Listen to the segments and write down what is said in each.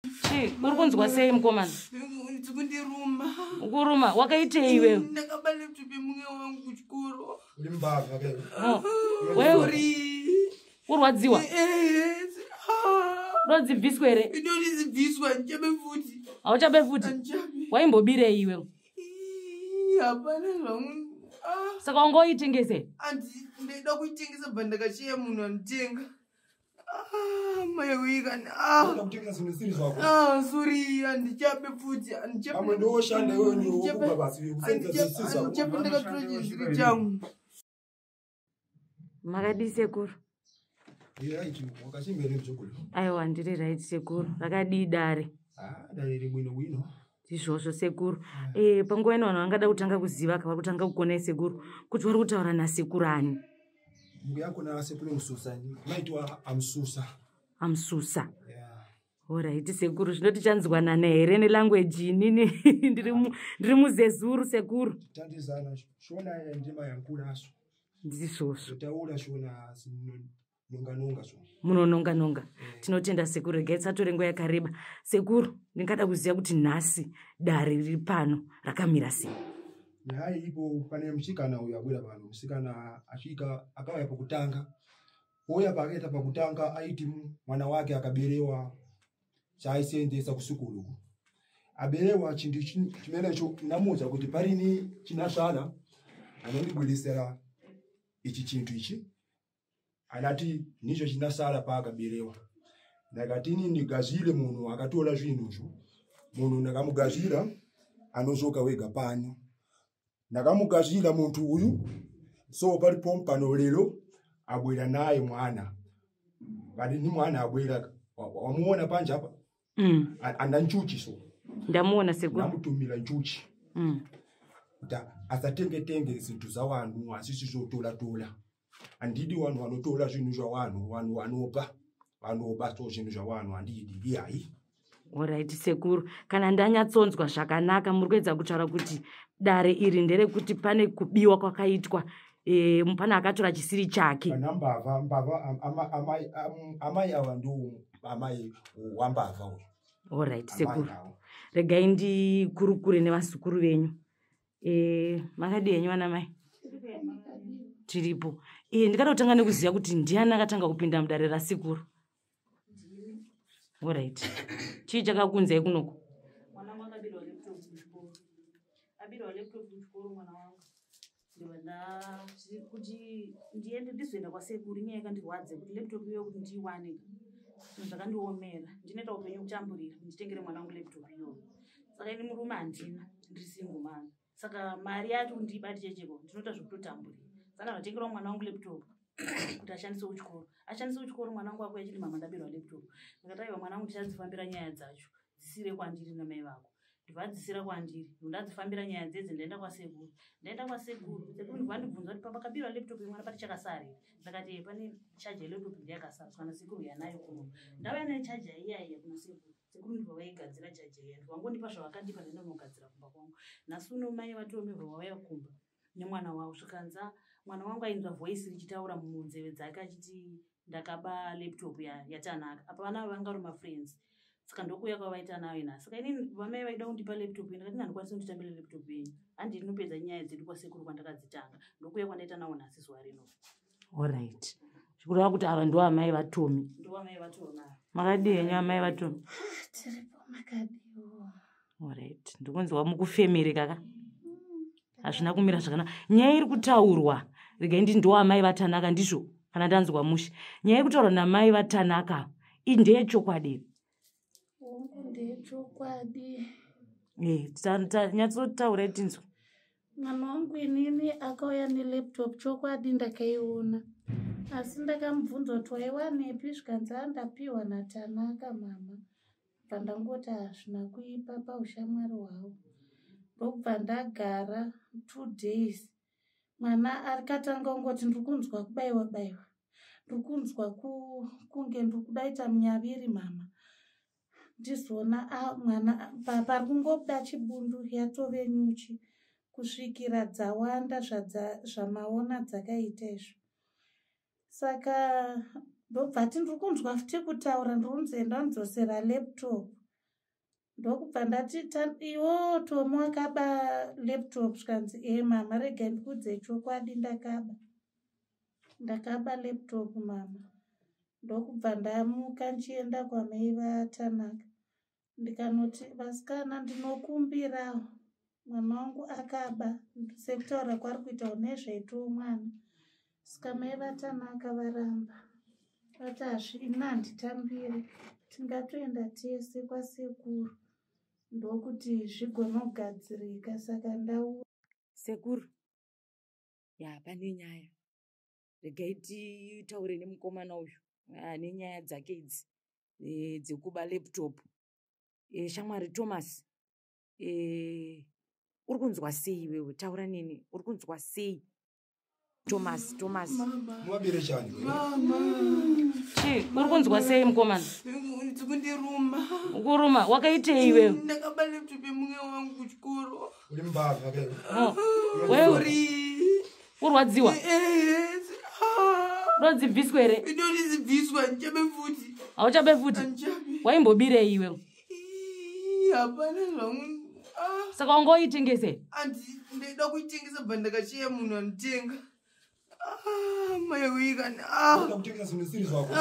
Chi, urikunzwa sei mukomana? Ndikundiruma. Ukuruma, wakaitei iwewe? Ndakaba laptop yemunge wangu kuchikoro. Ulimbava ke. Wewe urwadziwa? Rodzibviswa ere? Ndozibviswa nchabe futi. Auchabe futi? Waimbobirei iwewe? Hapana zvangu. Saka wangoitengese? Ndida kuitengesa bandakashiya munhu anitenga. Ndakutengesa zvinhu zvisiri zvako. Sorry, andichabe futi. Amwe ndoshanda iwewe ndikuba basi kusenza zvisiri zvako. Andichabe ndakatora chizviri changu. Makadi sekuru? Right, wakachimbere mchokolo. Aiwa, ndiri right sekuru. Rakadii dare? Dare ribwino. Izvozvo sekuru. Panguva ino vanhu vangada kutanga kuziva kavari kutanga kukona sekuru kuti vari kutaura nasekuru ani. Mungu yako na sekuru mususa. Maitwa amsusa. Amsusa. Yeah. Alright sekuru, zvinoti chanzwanana here nelanguage inini ndiri muzezuru sekuru. Tandizana shona ndima yankulu aso. Ndizvozvo. Taura shona nonga so. Munononga. Tinotenda sekuru, regai tisatore nguva yakareba. Sekuru, ndingada kuziva kuti nhasi dare riri pano rakamira sei. Hai ipo pane musikana uyu abwera pano. Musikana asvika akauya pakutanga. Uya pakaita pakutanga aiti mwana wake akaberewa chaiseendesa kusukuru. Aberewa chintu chimene namuudza kuti parini chinasvala anondibudisira ichi chintu ichi. Anati nicho chinasala paakaberewa. Ndakati ndigazile munhu akatola zvinhu. Munhu ndakamugazira anozoka wega pano. Ndakamugazira muntu uyu so palipo pano lero abwera naye mwana. Bali ni mwana abwera wamuona panja hapa? Anda nchuchi so. Ndamuona sekuru. Ndamutumira nchuchi. Asatenge zintu za wanhu asisi zotola. Andidi wanhu wanotola zvinhu zva wanhu vanoba so zvinhu zva wanhu andidi iyai. Alright sekuru, kana ndanyatsonzwa zvakanaka muri kuedza kutaura kuti dare iri ndere kuti pane kubiwa kwakaitwa pana akatora chisiri chake. Mbava amai ava ndo amai wambava uyu. Alright sekuru, regai ndikurukure nevasukuru venyu. Makadi henyu vana mai? Tiripo. Ndikada kutanga nekuziva kuti ndiani akatanga kupinda mudare rasekuru. Alright. Chii chakakunzai kunoko? Mwana wangu akabirwa laptop kuchikoro. Abirwa laptop kuchikoro mwana wangu. Ndivana kuti ndiende ndizoenda kwasekuru inyaya yakandirwadza kuti laptop iyo kuti ndiiwane. Zvakandiomera. Ndinoita upenyu kutamburira nditengere mwana wangu laptop iyo. Saka ini murume handina, ndiri single man. Saka mari yacho ndibati checheko ndinoita zvekutotamburira. Saka ndatengera mwana wangu laptop kuti ashandise kuchikoro. Ashandise kuchikoro mwana wangu wako yachiti mama ndabirwa laptop. Ndikati aiwa mwana wangu ndichadzifambira nyaya dzacho. Dzisire kwandiri namai vako. Ndivadzisira kwandiri. Ndadzifambira nyaya dzedzi ndaenda kwasekuru. Sekuru ndivandibvunza kuti papa kabirwa laptop yemwana pati chakasari. Ndakati pane chaja yelaptop ndiyakasara. Kana sekuru yanayo kuno. Ndauya nechaja iyaiya kuna sekuru. Sekuru ndibva vaigadzira chaja iya. Ndivangondipa zvavakandipa ndinogadzira kumba kwangu. Nhasi uno mai vatomirwa vauya kumba nemwana wavo. Svikanza mwana wangu ainzwa voice richitaura munzeve dzake achiti ndakaba laptop yatanaka. Apa vana vanga vari mafriends. Saka ndokuya kwavaita nayo nhasi. Saka inini vamai vaida kundipa laptop ndakati handikwanisi kunditambira laptop yenyu. Handi ndinopedza nyaya dzedu kwasekuru kwandakadzitanga. Ndokuya kwandaita nawo nhasi zuva rino. Alright. Zvikureva kuti ava ndo amai vatomi. Ndo amai vatomi. Makadi henyu amai vatomi? Tiripo makadiwo. Alright. Ndikunzwa mukufemere kaka. Hazvina kumira zvakanaka. Nyaya iri kutaurwa. Regai ndi ndo amai vatanaka ndizvo kana ndanzwa mushe. Nyaya iri kutaurwa namai vatanaka. Ndeyechokwadi. Ndeyechokwadi. Nyatsotaura tinzwa. Mwana wangu inini akauya nelaptop chokwadi ndakaiona. Asi ndakamubvunza kuti waiwanepi zvikanzi ndapiwa natanaka mama. Pandangoti hazvina kuipa paushamwari hwavo. Ndobva ndagara 2 days. Mwana akatanga kungoti ndirikunzwa kubaiwa. Ndirikunzwa kunge ndirikudaita munyaviri mama. Ndizona mwana pari kungobuda chibundu yatove nyuchi. Kusvikira dzawanda zvamaona dzakaita izvo. Saka ndobva ndirikunzwa futi kutaura ndikunzi enda ndidzosera laptop. ndokubva ndati iwo Tomu wakaba laptop zvikanzi mama rega ndikudze chokwadi ndakaba laptop mama. Ndokubva ndamuka ndichienda kwamai vaTanaka ndikanoti vasikana ndinokumbirawo mwana wangu akaba sekutaura kwari kuita nezveito mwana. Saka mai vaTanaka varamba vati hazvina handitambire tingatoenda tese kwasekuru ndokuti zvigonogadzirika. Saka ndau sekuru pane nyaya regai titaure nemukomana uyu nenyaya dzake idzi dzekuba laptop. Shamwari Thomas, uri kunzwa sei iwewe? Taura nini, uri kunzwa sei? Thomas Mwabire chani uri kunzwa sei mukomana? Kundiruma. Ukuruma wakaitei iwewe? Ndakaba laptop yemumwe wangu kuchikoro. uri mbavha ke wewe urwadziwa? Unodzibviswa here? Ndozibviswa ndichabe futi. Hauchabe futi? Waimbobirei iwewe? Hapana zvangu. Saka wangoitengese? Ndida kuitengesa bva ndakashiya munhu anotenga. Mai wikani. kutengesa zvinhu zvisiri zvako.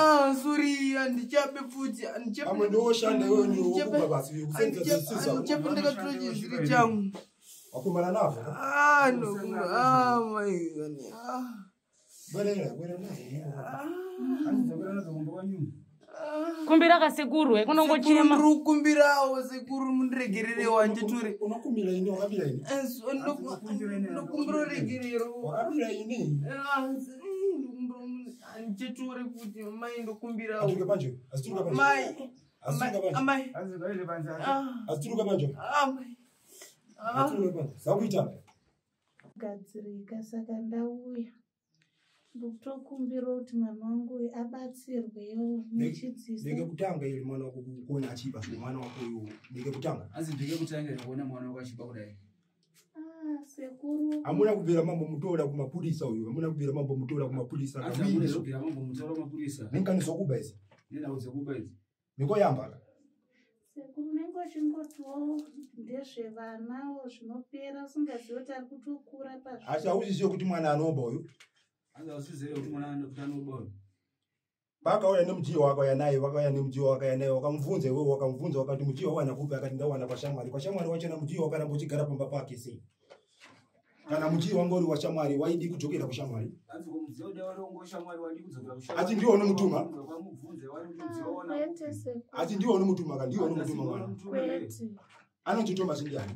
Sorry, handichabe futi. Amwe ndoshanda iwewe ndiwo kuba basi kusenza zvisiri zvako. Handichabe ndakatora chizviri changu. Wakumana navo? Mai wikani. Bwerera naye. Anzabera nazombo wanyu. Kumbira kasekuru kunongochema. Kumbirawo sekuru mundiregerere wanditure. Unokumbira ini wakabira ini? Ndokumbira regerero. Wakabira ini? Nditure kuti mai ndokumbirawo. Aturuka panjo. Asituruka panjo. Mai. Amai. Azikaile panza. Asituruka panjo. Amai. Asituruka panjo. Zakuita. gadzirika. Saka ndauya ndokutokumbira kuti mwana wangu abatsirwewo nechidziso. Ndege kutanga ili mwana wako kuona achiba mwana wako uyu. Ndege kutanga. Ndege kutanga kuona mwana wako achiba kudai. Sekuru. Amuna kubira mambo mutora kumapulisa uyu. Amuna kubira mambo mutora kumapulisa. Amuna kubira mambo mutora kumapulisa. Ninkaniso kuba izi. Nina uze kuba izi. Niko yamba. Sekuru nengo chingotiwo ndezvevanawo zvinopera usingazivi kuti ari kutokura pazvo. Asi auziziwe kuti mwana anoba uyu. Usizere kuti mwana anoba. Vakauya nemudziyo wakauya naye, vakauya nemudziyo wakauya naye, wakamubvunza iwewe, wakamubvunza wakati mudziyo wana kupi, akati ndawana kwaShamwari. KwaShamwari wachona mudziyo wakaramba uchigara pamba pake sei? Kana mudziyo wangori waShamwari waidi kudzokera kuShamwari? Anzi kumudziyo dawarongo Shamwari wadi kudzokera kuShamwari. Ati ndiwo unomutuma? Kwamubvunza wari mudziyo wana. Kwete sekuru. Ati ndiwo unomutuma kandi ndiwo unomutuma mwana. Kwete. Anonzi Thomas ndiani?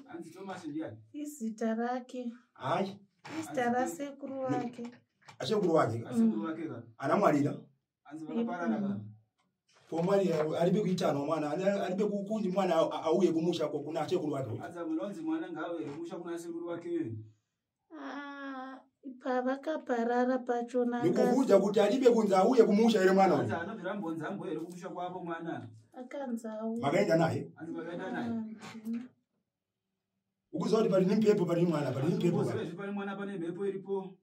Anzi Thomas ndiani? Izita rake. Hayi. Izita rasekuru wake. Ashekuru wake. Asekuru wake ka. Anamwalira. Anzi vakaparana ka. Pomwali alibe kuitana mwana, alibe kukunji mwana auye kumusha kwa kuna ashekuru wake. Anza mulonzi mwana ngawe kumusha kuna asekuru wake. Pavakaparara pachona Nikuvuja kuti alibe kunza auye kumusha ile mwana. Anza anobvira mbonzambo ere kumusha kwapo mwana. akanzawo. Makaenda naye. Anzi vakaenda naye. Ukuziwa kuti pali nimpepo pali mwana, pali nimpepo. Pali mwana pane mhepo iripo.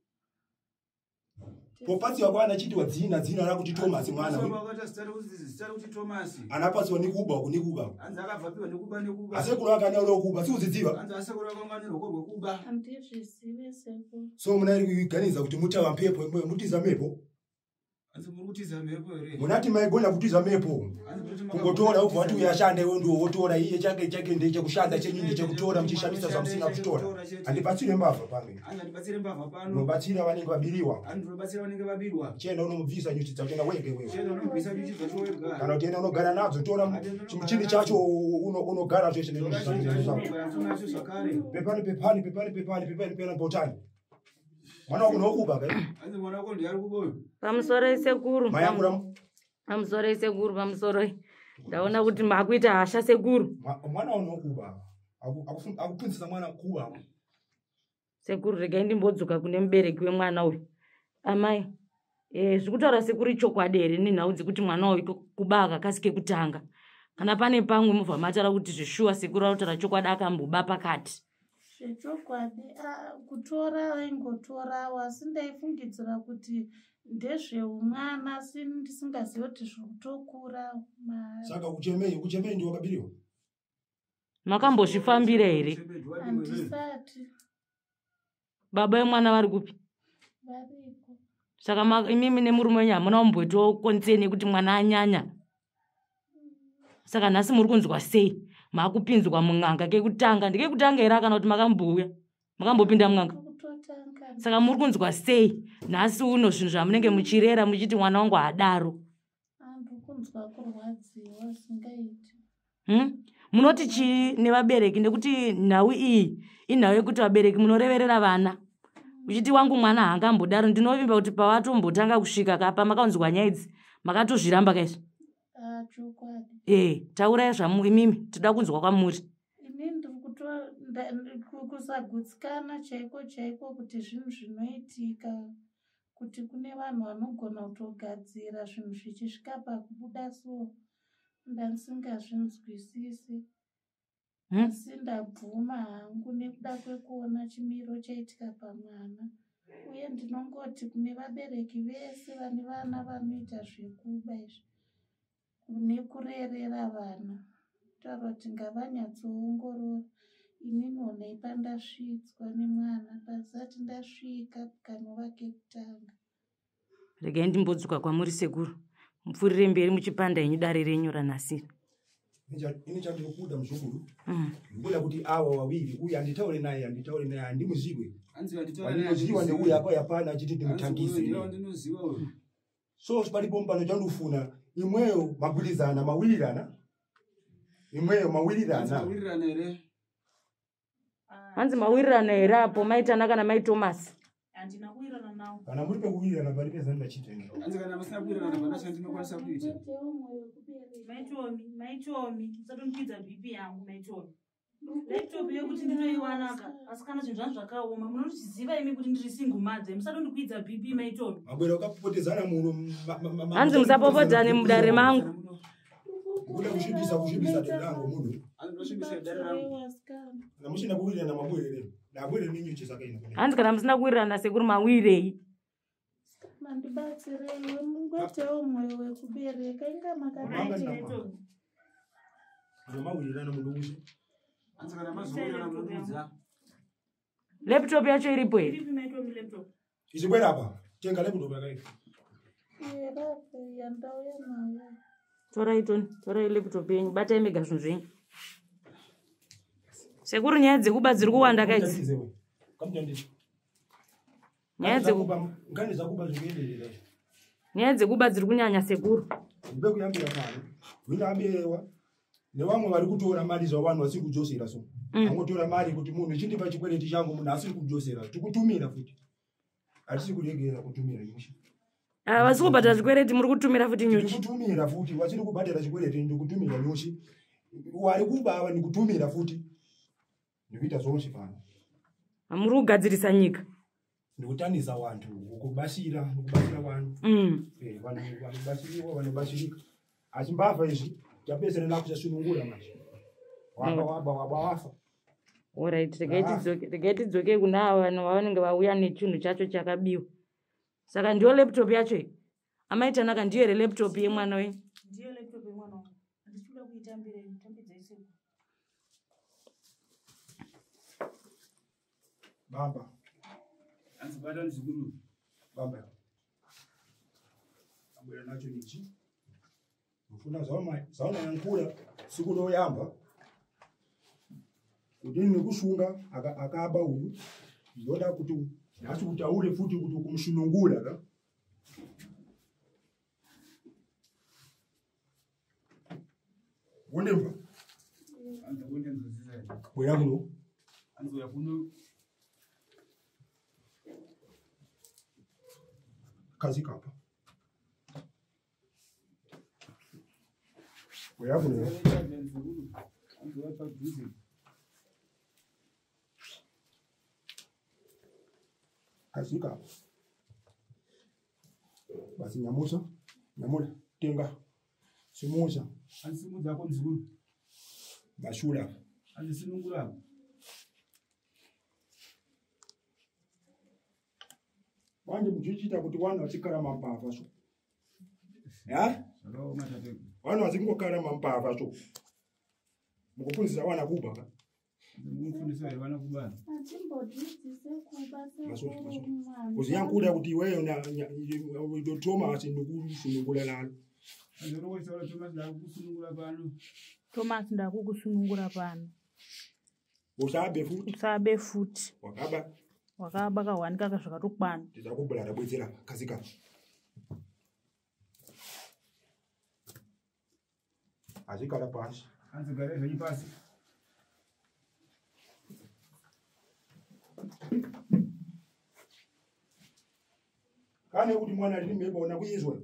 Popasiwa kwana chiti wadzina dzina rakuti Thomas mwana uyu. Wakati zita kuti Thomas. Anapasiwa nikuba kunikuba. Anzi akabvapiwa nekuba. Asekuru akana rokuba siuzidziwa. Anzi asekuru akangani rokuba. Handizvizive sekuru. So muna iri kuiganiza kuti mutawa mpepo imwe mutiza mhepo. Anzi muri kutiza mhepo ere. Munati maigona kutiza mhepo. Kungotora ubva wati uyashanda iwe ndiwo wotora iye chake ndeche kushanda chenyinde chekutora mchishamisa zvamusina kutora. Andibatsire mbavha pamwe. Anzi andibatsire mbavha pano. Nobatsira vanenge vabiriwa. Anzi nobatsira vanenge vabirwa. Chenda unomubvisa nyuchi dzachona wege wewe. Chenda unomubvisa nyuchi dzachowega. Kana utienda unogara nadzo tora chimuchini chacho unogara zveshe nenyuchi dzachona. Pepani botani. Mwana wako nokuba kai? Anzi mwana wako ndiari kuboyo. Pamusoro sekuru. Mayambura. Pamusoro sekuru, pamusoro. Ndaona kuti makuita hasha sekuru. Mwana unokuba. Akupunzisa mwana kuba. Sekuru regai ndimbodzoka kune mubereki wemwana uyu. Amai, zvikutaura sekuru chokwadi here nenhau dzekuti mwana uyu kuba akakasike kutanga. Kana pane pamwe mubva matara kuti zvishuwa sekuru arutaura chokwadi akamboba pakati. Zvechokwadi kutora vaingotorawo asi ndaifungidzira kuti ndezveumwana asi ndisingazivi kuti zvirikutokura. Saka kuchemei ndiwo wakabiriwa? Makambozvifambira here? Handisati Baba vemwana vari kupi? variko. Saka imimi nemurume wenyu hamuna kumboitawo konseni yekuti mwana anyanya. Saka nhasi muri kunzwa sei? Makupinzwa mun'anga kekutanga. Ndikekutanga here kana kuti makambouya? Makambopinda mun'anga? Kutotanga Saka muri kunzwa sei? Nhasi uno zvinhu zvamunenge muchirera muchiti mwana wangu hadaro. handikunzwa kurwadziwa singaiti. Munoti chii nevabereki? Nekuti nhau iyi inhau yekuti vabereki munoreverera vana. Uchiti wangu mwana haangambodaro. Ndinovimba kuti pawatombotanga kusvika kapa makaunzwa nyaya idzi makatozviramba kaizvo. Chokwadi. Taurai imimi toda kunzwa kwamuri. Ini ndiri kusagutsikana chaiko chaiko kuti zvinhu zvinoitika, kuti kune vanhu vanogona kutogadzira zvinhu zvichisvika pakubuda so ndandisingazvinzwisisi. Asi ndabvuma hangu nekuda kwekuona chimiro chaitika pamwana. Uye ndinongoti kune vabereki vese vane vana vanoita zvekuba izvi nekurerera vana, taura kuti ngavanyatsoongorora. Inini honai pandasvitswa nemwana pasati ndasvika kanova kekutanga. Regai ndimbodzuka kwamuri sekuru. Mupfurire mberi muchipanda henyu dare renyu ranhasira. Ini chandinokuda muzukuru. Ndikuda kuti awa wawiri uyu anditaure naye handimuziwe. Andinoziwa ndeuyu akauya pana achiti ndimutangise. So palipo mpano chandofuna imweyo magwirizana mawirirana. Imweyo mawirirana. Hanzi mawirirana here apo maitana kana mai Thomas? Handina kuwirirana nawo. Kana muri pekuwirirana palipo zandachitenga. Hanzi kana musina kuwirirana pana chandinokwanisa kuita. Maitomi, musatondikwidza BP yangu maitomi. Laptop yokuti ndinoiwanaka, asi kana zvinhu zvangu zvakaoma, munoziva imi kuti ndiri single mother, musatondikwidza BP maitomi. Mabwera wakapopotezana muno. Hanzi musapopotane mudare mangu. Kuda kusvibisa dare rangu muno. Andoshibisa dare rangu. Namushina kuwirirana mabwerere. Nabwere ninyu chisakaina. Hanzi kana musina kuwirirana sekuru mawirei. Mandibatsireiwo mungotewo mwoyo wekubereka inga makadaiti. Mawirirana muno uzi. Hanzi kana mazowirirana munodudza. Laptop yacho iripo here? Iripi maitomi laptop? Izibwera apa. Tenga laptop yakaika. Rape yandauya nayo. Torai laptop yenyu. Batai mega zvinhu zvenyu. Sekuru nyaya dzekuba dziri kuwanda kaidzi. Nyaya dzekuba dziri kunyanya sekuru. Ndekuyambira pano. Windaberewa. Nevamwe vari kutora mari zvavanhu vasiri kudzosera so. Vangotora mari kuti munhu chindipa chikwereti changu munhu asiri kudzosera. Tikutumira futi. Hatisi kuregera kutumira nyushi. Vasi kubhadhara chikwereti muri kutumira futi nyuchi. Ndikutumira futi. Vasiri kubhadhara chikwereti ndikutumira nyushi. Wari kubava ndikutumira futi. Ndikuita zvose pano. Hamuri kugadzirisa nyika. Ndikutanisa vantu kubatsira vanhu. Vanobasiriwa vanobasirika. Asi mbavha izvi tapesera nakuchasunungura manje. Wafa. Alright, regai tidzoke kuna ava vanhu vavanenge vauya nechinhu chacho chakabiwa. Saka ndiyo laptop yacho iyi. Amaitanaka ndiyo here laptop yemwana wenyu? Ndiyo laptop yemwana wangu. Handisikuda kuitambira tambidzai seku. Bamba. Hanzi bata nzukuru. Bamba. Abwera nacho nichi. Mfuna zaona yankula siku loyamba. Kuti nekushunga akaba uyu. Ndoda kuti nasi utaure futi kuti kumshunungula ka. Wonderful. Hanzi wonde nzuzisa. Bwera muno. Hanzi yakuno. Kazi kapa. Bwera muno. Hanzi wapa busy. Kazi kapa. Basi nyamula tenga. Simuza. Hanzi simuza kwa nzukuru. Bashura. Hanzi sinungura. Wanje muchichita kuti wana wasikara mambava so. Ya? Wana wasingokara mambava so. mukuphunzira wana kuba ka Mufundisa vana kubana. Hatimbodzidzise kuba Maswati, sekuru maswati. mwana. uziyankuda kuti iweyo Thomas ndikusunungula lalo Azoro chora Thomas la kusunungula pano. Thomas ndakukusunungura pano. usabe futi Usabe futi. wakaba Wakaba kawanika kazvakatokwana. ndizakubhulala bwedzera kasika azvikara pasi Anzogara zvenyu pasi. kane kuti mwana riri mhepo ona kuizwa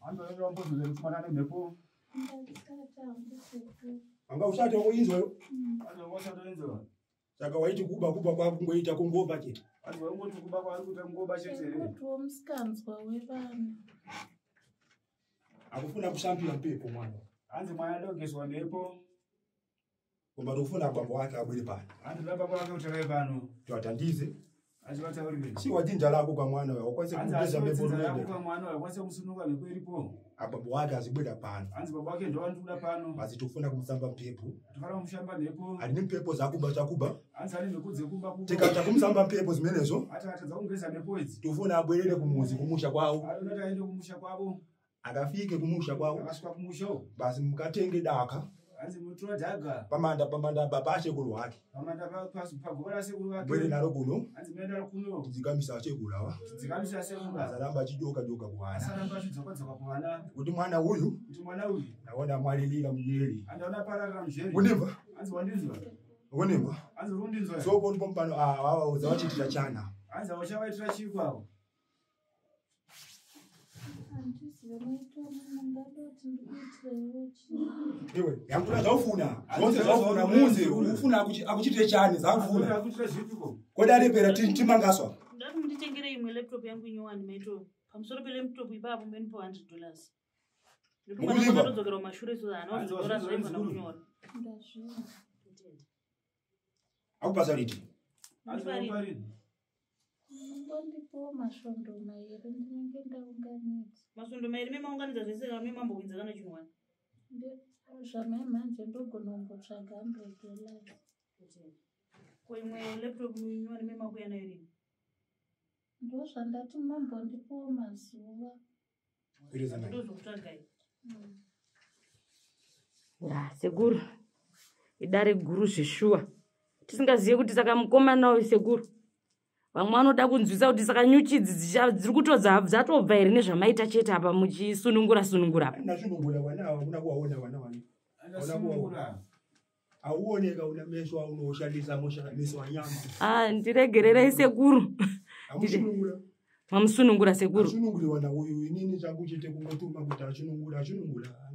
Anzogara mbozozera kufana nemhepo. Ndazisata hangu sekuru. anga usati wakuizwayo Anzogara toenzewa. saka waiti kuba kwakungoita kungoba chete Anzogara ngoti kuba kwari kuita ngoba chete. Sekuti womusikanzwa wevana. akufuna kusambira mpepo mwana Anzi mwana dogeswa mhepo. koma tofuna bambo wake abwere pano Anzi baba kwake utakaye pano. twatandize Anzi vataurire. si wajinja lako kwa mwana wayo wakwanise Anzi kugeza mhepo asodzinza yako rumende kwa mwana wakwanisa kusununga mhepo iripo. abambo wake azibwera pano Anzi baba wake ndo anoda pano. basi tofuna kumusamba mpepo Tofana kumushamba mhepo. ali nempepo zakuba Anzi ane mhepo dzekuba kuba. tikaita kumusamba mpepo zimenezo Ati atadza kungeza mhepo idzi. tofuna abwerere kumuzi kumusha kwawo Anoti aende kumusha kwavo. akafike kumusha kwawo Akasvika kumusha. basi mukatenge daka Anzi mutora dhaga. pamanda baba ashekuru wake Pamanda pagoba rasekuru bwere vake. naro kuno Anzi muenda kuno. tidzikamisa achekurawa Dzikamisa sekuru. azaramba achidoka kuwana Asaramba achidzoka kuvana. kuti mwana uyu Kuti mwana uyu. naona mwalilira muyeri Andaona pararira muzveri. unimva Anzi wandinzwa. unimva Anzi rundinzwa. sopo ndipo mpano awauza vachitira chana Anzi awachavaitira chii kwavo. Handizive maitwa mundadoti ndikuitirewo chii. iwe yankula zaufuna zonse zaufuna muze ufuna akuchitire chani zakufuna Akutira zvipiko. kodi alepera timangaswa Ndati munditengere imwe laptop yangu inyowani maito. Pamusoro pelaptop ipapo mbenipo $100. Mukulimba? Ndatodzokera mumashure so ana Anzi ozora wazvizwa zvaifana zvikuru. kunyora. Ndazviona. akupasa riti Anzi waparini. Mungondipawo masvondo mairi ndinenge ndaunganidza. Masvondo mairi memaunganidza zvese kame mambokwinza kana chinwani. Zvamai ndogona kumbotsvaga $100. Ko imwe laptop inyowani memakuya nayo rini. Ndozvandati mambondipawo mazuva. Ndozokutsvagai. Ya sekuru idare guru zveshuwa tisingaziye kuti saka mukomana uyu sekuru vamwe vanoda kunzwisa kuti saka nyuchidzi dziri kutodza dzatobva here nezvamaita chete apa muchisunungura apa nasunungura wana una kuwaona wana wani Andasunungura. auoneka una meso aunoshandisa meso anyama ndiregererei sekuru amusunungura mamusunungura sekuru asununguri wana uyu inini changu chete kungotuma kuti asunungura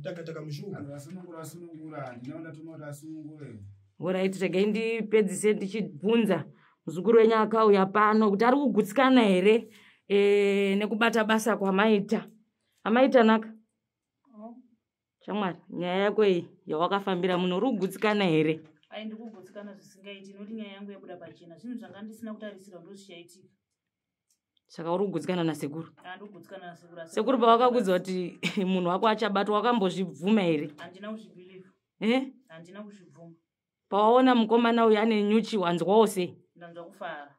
takataka mushunga Anzi asunungura. Ndinoona tuma kuti asunungure. orit regai ndipedzise ndichibvunza muzukuru wenyu akauya pano kuti ari kugutsikana here nekubata basa kwamaita amaita naka shamwari nyaya yako iyi yawakafambira muno uri kugutsikana here Ai ndikugutsikana zvisingaiti nekuti nyaya yangu yabuda pachena. Zvinhu zvanga ndisina kutarisira ndozvichaitika. saka uri kugutsikana nasekuru Ndikugutsikana nasekuru. sekuru pawakakudza kuti munhu wako achabatwa wakambozvibvuma here Handina kuzvibhiliva. Handina kuzvibvuma. pawaona mukomana uyu ane nyuchi wanzwawo sei Ndanzwa kufara.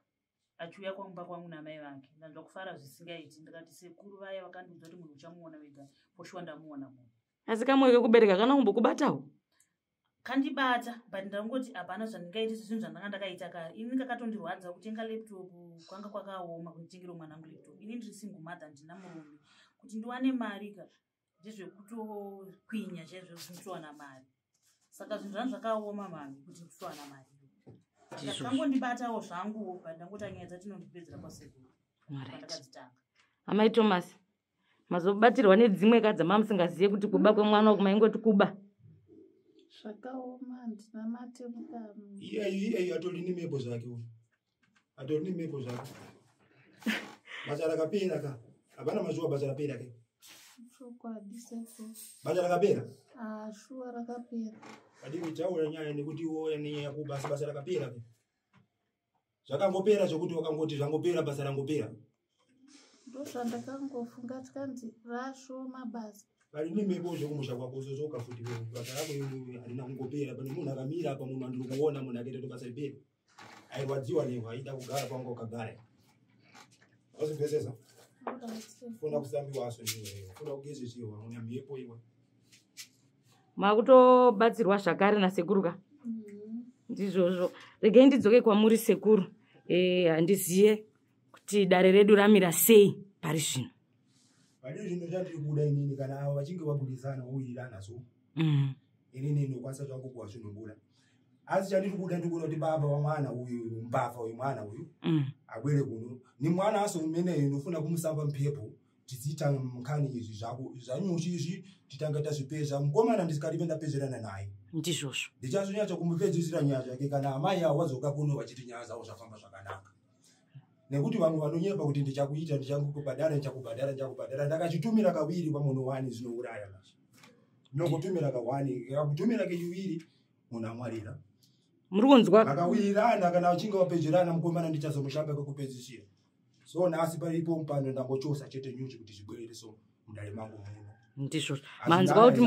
Achiuya kwangumba kwangu namai vake. Ndanzwa kufara zvisingaiti. Ndikati sekuru vaya vakandiudza kuti munhu uchamuona wega. Poshuwa ndamuona munhu. asi kamwoyo kekubereka kana kumbokubatawo Kandibata but ndangoti hapana zvandingaita zvinhu zvandanga ndakaita kare. Ini kakatondirwadza kutenga laptop kwanga kwakaoma kunditengera mwana wangu laptop. Ini ndiri single mother ndina murume. Kuti ndiwane mari ka ndezvekutokwinya chaizvo ndinotowana mari. Saka zvinhu zvangu zvakaoma mami kuti nditowana mari. Ndakangondibatawo zvangu but ndangoti nyaya dzatinondipedzera kwasekuru. Pandakadzitanga. amai Thomas mazobatirwa nedzimwe kadzama musingaziye kuti kuba kwemwana wakumaingoti kuba Zvakaoma handina matemukano. iyeyu atori nemepo zvake uyu atori nemepo zvake basa rakapera ka hapana mazuva basa rapera ke Chokwadi sekuru. basa rakapera Shuwa rakapera. adii taura nyaya nekuti iwoya nenyaya yako basa rakapera ke zvakangopera zvokuti wakangoti zvangopera basa rangopera Ndozvandakangofunga tikanzi rashoma basa. bali nimeko kumusha kwako zozoka futi wewe bata yako yeye alina kungopera bali munhu akamira apa munhu andiri kuona munhu akaita tokasaipepa aiwadziwa leo aida kugara pangu kagara wazipesesa funa kusambiwa aso niwe funa kugezesiwa una mhepo iwe makutobatsirwa zvakare nasekuru ndizvozvo regai ndidzoke kwamuri sekuru handiziye kuti dare redu ramira sei pari zvino pari zvino chandiri kuda inini kana avo vachinge vabudisana vowirirana so inini ndokwanisa zvangu kuwazvinongoda asi chandiri kuda ndikuda kuti baba wamwana uyu mbavha wemwana uyu abwere kuno ni mwana aso mene ndofuna kumusamba mpepo tiziita mukani izvi zvako zvanyuchi izvi titanga tazvipedza mukomana ndisikati ndapedzerana naye ndizvozvo ndichazonyatsa kumupedzisira nyaya yake kana amai avo vazoka kuno vachiti nyaya zavo zvafamba zvakanaka nekuti vamwe vanonyepa kuti ndichakuita ndichakubhadhara ndakachitumira kaviri pamunhu wani zvinouraya manje ndinokutumira kawani kakutumira keiviri munhu amwarira muri kunzwa vakawirirana kana vachinge vapedzerana mukomana ndichazomushamba kwekupedzisira so nhasi paripo mupano ndangochosa chete nyuchi kuti zvibwerere so mudare mangu muno ndizvozvo manzwa kuti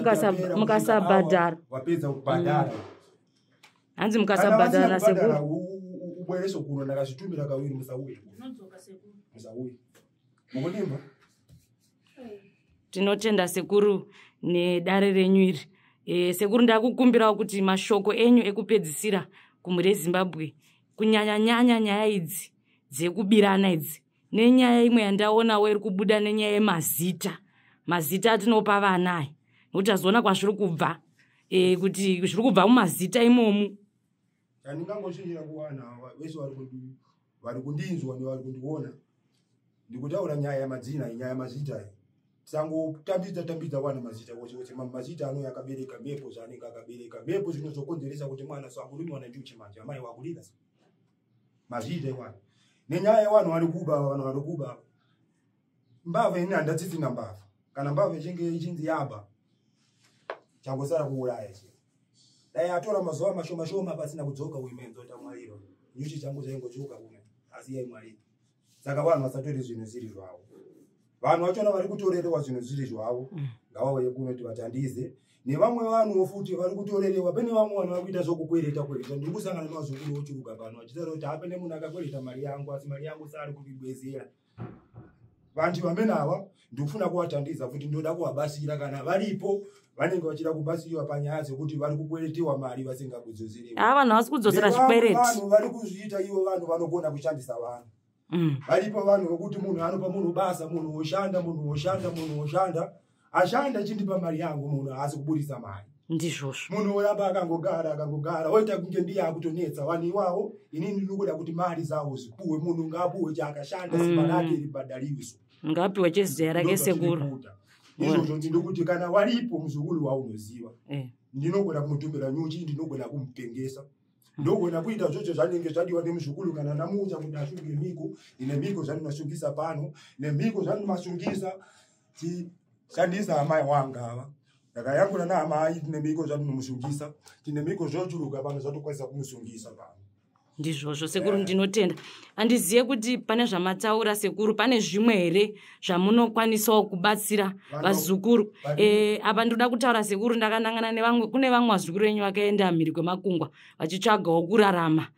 mukasabhadhara wapedza kubhadhara hanzi mukasabhadhara nasekuru ubwereso kuno ndakazvitumira kaviri musauye musauye mukunimba tinotenda sekuru nedare renyu iri sekuru ndakukumbirawo kuti mashoko enyu ekupedzisira kumhuri yezimbabwe kunyanya-nyanya nyaya idzi dzekubirana idzi nenyaya imwe yandaonawo iri kubuda nenyaya yemazita mazita atinopa vana aya nokuti azoona kwazviri kubva kuti zviri kubva mumazita imomu chandingangoshinyira kuwana vese vari kundinzwa nevari kundiona ndikutaura nyaya yamadzina nyaya yamazita tisangotambidza wana mazita wose mazita ano yakabereka mhepo zvaanenge akabereka mhepo zvinozokonzeresa kuti mwana so akuri mwana njuchi manje amai wakurira mazita iwana nenyaya yevanhu vari kuba vanhu vari kuba mbavha ini handatsitsina mbavha kana mbavha ichinzi yaba changosara kuuraya che dai atora mazuva mashoma pasina kudzoka uimenzo tamwarira nyuchi changu chaingodzoka kume asi yaimwarira saka vanhu vasatori zvinhu zviri zvavo vanhu vachona vari kutorerewa zvinhu zviri zvavo ngavauye kuno kuti vatandize nevamwe vanhu futi vari kutorerewa pane vamwe vanhu vari kuita zvokukwereta ndiri kusangana nevazukuru vochiruka pano vachitaura kuti hapane munhu akakwereta mari yangu asi mari yangu saari kundibwezera vantu vamene ava ndikufuna kuvatandiza kuti ndoda kuvabasira kana varipo vanenge vachida kubasiriwa panyaya dzekuti vari kukweretiwa mari vasingakudzozerewi vanhu vasi kudzosera zvikwereti vanhu vari kuzviita ivo vanhu vanogona kushandisa vanhu varipo vanhu vokuti munhu anopa munhu basa munhu woshanda ashanda chindipa mari yangu munhu haasi kuburisa mari ndizvozvo munhu oramba akangogara oita kunge ndiye akutonetsa vanhu iwavo inini ndinokuda kuti mari zavo zipuwe munhu ngaapuwe chaakashanda simba rake ribhadhariwiso ngapiwe chezita rake sekuru izvozvo ndinokuti kana waripo muzukuru waunoziva ndinogona kumutumira nyuchi ndinogona kumupengesa ndogona kuita zvocho zvanenge zvadiwa nemuzukuru kana namucha kuti asunge miko ine miko zvandinasungisa pano nemiko zvandinomasungisa tishandisa amai wangava ndakayangura naamai tine miko zvandinomusungisa tine miko zvochuruka pano zvatokwanisa kumusungisa pano ndizvozvo sekuru ndinotenda handiziye kuti pane zvamataura sekuru pane zvimwe here zvamunokwanisawo kubatsira vazukuru apa ndoda kutaura sekuru ndakanangana nevamwe kune vamwe vazukuru enyu vakaenda mhiri kwemakungwa vachitsvagawo kurarama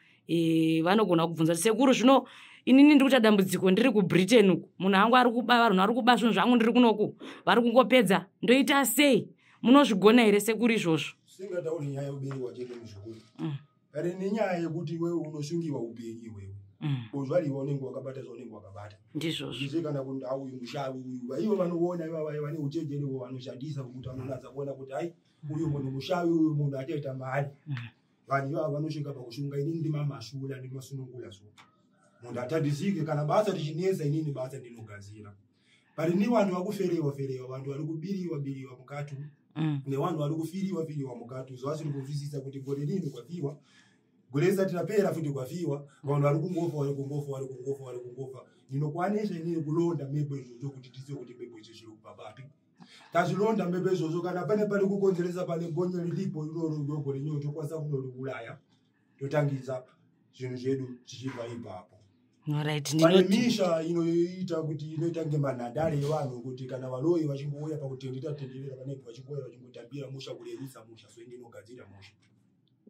vanogona kubvunza kuti sekuru zvino inini ndiri kuita dambudziko ndiri kubritain uku munhu angu ari kuba vanhu vari kuba zvinhu zvangu ndiri kunoku vari kungopedza ndoita sei munozvigona here sekuru izvozvo singatauri nyaya yekuberiwa chete muzukuru kare nenyaya yekuti iwewe unosungiwa upenyu iwewe uzvariwa unenge wakabata zvaunenge wakabata ndizvozvo kana kuti auyu mushavi uyu vaivo vanoona ivava vane uchenjeriwo vanoshandisa kuti vanonatsa kuona kuti hai uyu munhu mushavi uyu munhu achaita mari vanhu ivava vanosvika pakushunga inini ndimamashula ndimasunungula so munhu atandizike kana basa richinetsa inini basa ndinogadzira parini vanhu vakuferewa vanhu vari kubiriwa mukati nevanhu vari kufiriwa mukati zvavasiri kunzwisisa kuti gore rino kwafiwa gore risati rapera futi kwafiwa vanhu vari kungofa ndinokwanisa inini kulonda mhepo izvozvo kuti tizive kuti mhepo izvo zviri kubva papi tazvilonda mhepo izvozvo kana pane pari kukonzeresa pane gonye riripo iroro gore rino tokwanisa kunoriuraya totangisa zvinhu zvedu tichibva ipapo Alright, pane ndinoti misha inoita kuti inoita ngemanhadare evanhu kuti kana valoi vachingouya pakutendera vanenge vachingouya vachingotambira musha kurerisa musha so inogadzira musha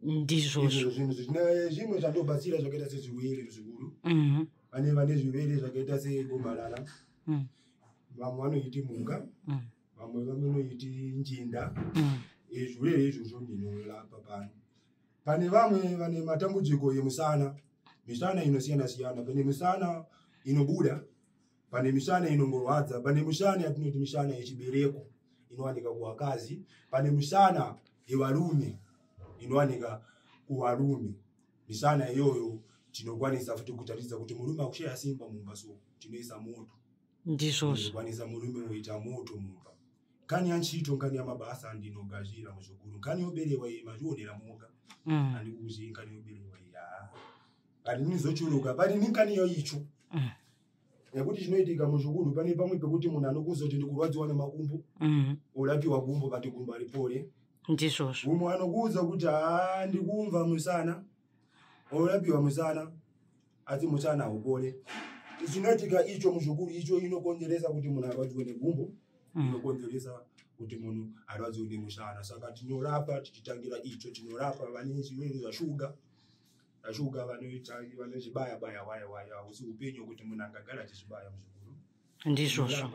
ndizvozvo. zvimwe zvandobatsira zvakaita sezvirwere zvikuru Mhm. vane zvirwere zvakaita segomarara Mm. vamwe vanoiti mhuka Mm. vamwe vanoiti njinda Mm. zvirwere izvozvo ndinorapa pano. Pane vamwe vane matambudziko emusana, misana inosiyana-siyana. Pane misana inobuda, pane misana inongorwadza, pane misana yatinoti misana yechibereko inowanika kuvakazi, pane misana yevarume inowanika kuvarume. Misana iyoyo tinokwanisa futi kutaridza kuti murume akushaya simba mumba, so tinoisa moto. Ndizvozvo. Tinokwanisa murume kuita moto mumba. Kani yanchito kani yamabasa ndinogadzira muzvikuru. Kani yoberewa mazvionera muga. Mm. Andikuzi kani yoberewa ya. Kani nizochuluka bali ninkani yoicho. Mm. Nekuti chinoitika muzvikuru pane pamwe pekuti munhu anokuzoti ndikurwadziwa nemakumbo. Mhm. Urapiwa kumbo bati kumbo ripore. Ndizvozvo. Umwe anokuza kuti ndikumva musana. Urapiwa musana. Ati musana upore. Chinoitika icho muzvikuru icho inokonzeresa kuti munhu arwadziwe negumbo. Inokonzeresa kuti munhu arwadziwe nemushana. Saka tinorapa tichitangira icho, tinorapa vane zvirwere zvashuga. Ashuga vanozvibaya baya waya usi upenyu kuti munhu angagara achizvibaya muzvikuru. Ndizvozvo.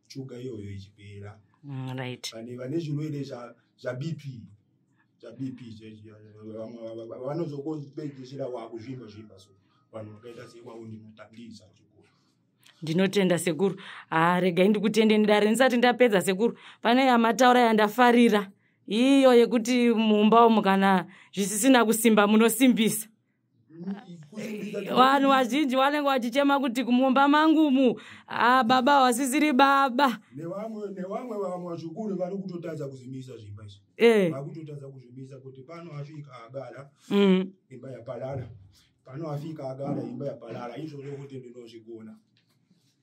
Shuga iyoyo ichipera. Right. Vane zvirwere zvaBP. Vanozopedzisira wakuzvimba so vanhu vakaita sewawo ndinotangisa chikuru. Ndinotenda sekuru. Regai ndikutendeni dare ndisati ndapedza sekuru. Pane yamataura yandafarira. Iyo yekuti mumba umu kana zvisisina kusimba munosimbisa. Vanhu vazhinji vanenge vachichema kuti kumumba mangumu baba wasisiri baba. Nevamwe vamwe vari kutotadza kuzimisa zvimba izvi. Vakutotadza kuzvimisa kuti pano asvika agara imba yapalala. Pano afika agara imba yapalala. Izvozvo kuti ndinozvigona.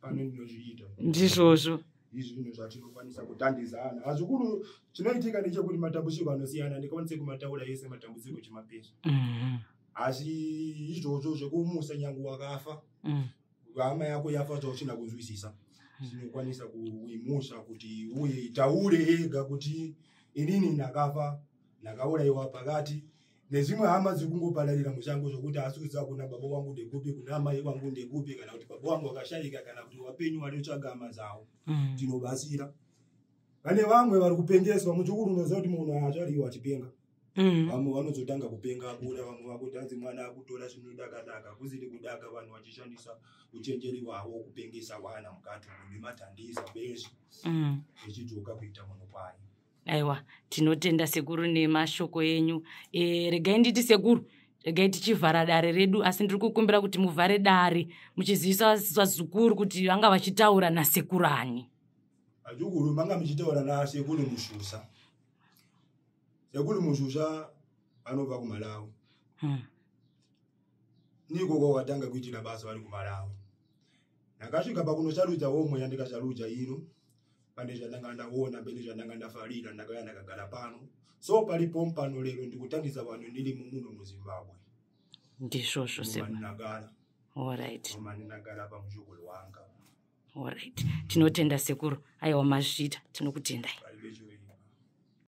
Pano ndinozviita. Ndizvozvo. Izvi zvinhu zvatinokwanisa kutandizana. Azvikuru chinoitika ndechekuti matambudziko anosiyana ndikwanise kumataura ese matambudziko chimapesa. Asi izvozvo zvekumusa nyangu wakafa. Hama yako yafa zvauchina kunzwisisa. Tinokwanisa kuimusha kuti uye itaure ega kuti inini ndakafa ndakaurayiwa pakati. Nezvimwe hama dzikungopararira mushango zvokuti asikuziva kuna baba wangu ndekupi kuna mai wangu ndekupi kana kuti baba wangu akashayika kana kuti wapenyu waliotsvaga hama dzawo. Tinobasira. Vane vamwe vari kupengeswa muchikuru unoziva kuti munhu haachariwa achipenga. Vamwe vanozotanga kupenga akura, vamwe vakuti hanzi mwana akutora zvinodaka-daka. Kusiri kudaka vanhu vachishandisa uchenjeri hwavo kupengesa vana mukati nemathandiza bezvi. Zvichidzoka kuita munhu kwaye. Aiwa, tinotenda sekuru nemashoko enyu. Regai nditi sekuru, regai tichivhara dare redu, asi ndiri kukumbira kuti muvhare dare muchizivisa vazukuru kuti vanga vachitaura nasekurani. Vazukuru manga muchitaura nasekuru Mushusha. Sekuru Mushusha anobva kuMalawi. Niko kwakatanga kuitira basa vari kuMalawi. Ndakasvika pakunosarudza omwe yandikasarudza ino. Pane zvandanga ndaona, pane zvandanga ndafarira, ndakauya ndakagara pano. So palipo pano lero ndikutandisa vanhu ndiri muno muZimbabwe. Ndizvozvo sekuru. Ndagara. Alright. Ndagara pamushukuru wanga. Alright. Tinotenda sekuru. Aiwa mazvita, tinokutendai.